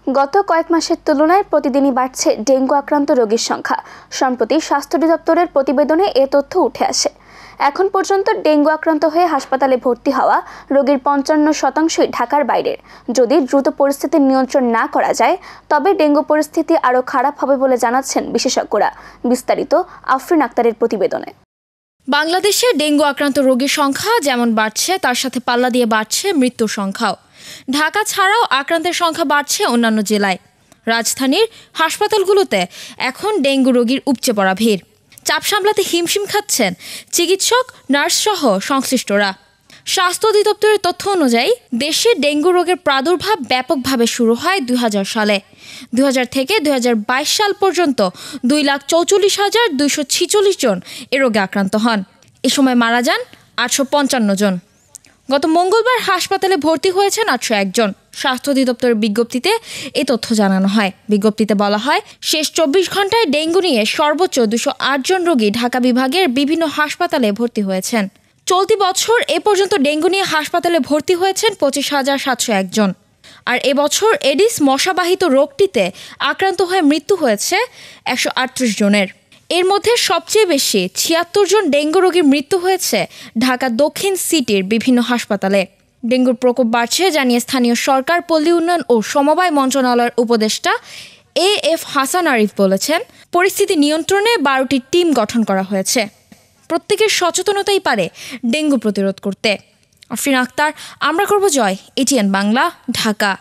গত কয়েক মাসের তুলনায় প্রতিদিনই বাড়ছে ডেঙ্গু আক্রান্ত রোগীর সংখ্যা। সম্প্রতি স্বাস্থ্য অধিদপ্তরের প্রতিবেদনে এ তথ্য উঠে আসে। এখন পর্যন্ত ডেঙ্গু আক্রান্ত হয়ে হাসপাতালে ভর্তি হওয়া রোগীর ৫৫% ঢাকার বাইরের। যদি দ্রুত পরিস্থিতি নিয়ন্ত্রণ না করা যায় তবে ডেঙ্গু পরিস্থিতি আরও খারাপ হবে বলে জানাচ্ছেন বিশেষজ্ঞরা। বিস্তারিত আফরিন আক্তারের প্রতিবেদনে। বাংলাদেশে ডেঙ্গু আক্রান্ত রোগীর সংখ্যা যেমন বাড়ছে তার সাথে পাল্লা দিয়ে বাড়ছে মৃত্যুর সংখ্যাও। ঢাকা ছাড়াও আক্রান্তের সংখ্যা বাড়ছে অন্যান্য জেলায়। রাজধানীর হাসপাতালগুলোতে এখন ডেঙ্গু রোগীর উপচে পড়া ভিড়। চাপ সামলাতে হিমশিম খাচ্ছেন চিকিৎসক, নার্স সহ সংশ্লিষ্টরা। স্বাস্থ্য অধিদপ্তরের তথ্য অনুযায়ী দেশে ডেঙ্গু রোগের প্রাদুর্ভাব ব্যাপকভাবে শুরু হয় ২০০০ সালে। ২০০০ থেকে ২০২২ সাল পর্যন্ত ২,৪৪,২৪৬ জন এ রোগে আক্রান্ত হন। এ সময় মারা যান ৮৫৫ জন। গত মঙ্গলবার হাসপাতালে ভর্তি হয়েছেন ৮০১ জন। স্বাস্থ্য অধিদপ্তরের বিজ্ঞপ্তিতে এ তথ্য জানানো হয়। বিজ্ঞপ্তিতে বলা হয়, শেষ ২৪ ঘন্টায় ডেঙ্গু নিয়ে সর্বোচ্চ ২০৮ জন রোগী ঢাকা বিভাগের বিভিন্ন হাসপাতালে ভর্তি হয়েছেন। চলতি বছর এ পর্যন্ত ডেঙ্গু নিয়ে হাসপাতালে ভর্তি হয়েছেন ২৫,৭০১ জন। আর এবছর এডিস মশাবাহিত রোগটিতে আক্রান্ত হয়ে মৃত্যু হয়েছে ১৩৮ জনের। এর মধ্যে সবচেয়ে বেশি ৭৬ জন ডেঙ্গু রোগীর মৃত্যু হয়েছে ঢাকা দক্ষিণ সিটির বিভিন্ন হাসপাতালে। ডেঙ্গুর প্রকোপ বাড়ছে জানিয়ে স্থানীয় সরকার, পল্লী উন্নয়ন ও সমবায় মন্ত্রণালয়ের উপদেষ্টা এএফ হাসান আরিফ বলেছেন, পরিস্থিতি নিয়ন্ত্রণে ১২টি টিম গঠন করা হয়েছে। প্রত্যেকের সচেতনতাই পারে ডেঙ্গু প্রতিরোধ করতে। আফরিন আক্তার, আমরা করব জয়, এটিএন বাংলা, ঢাকা।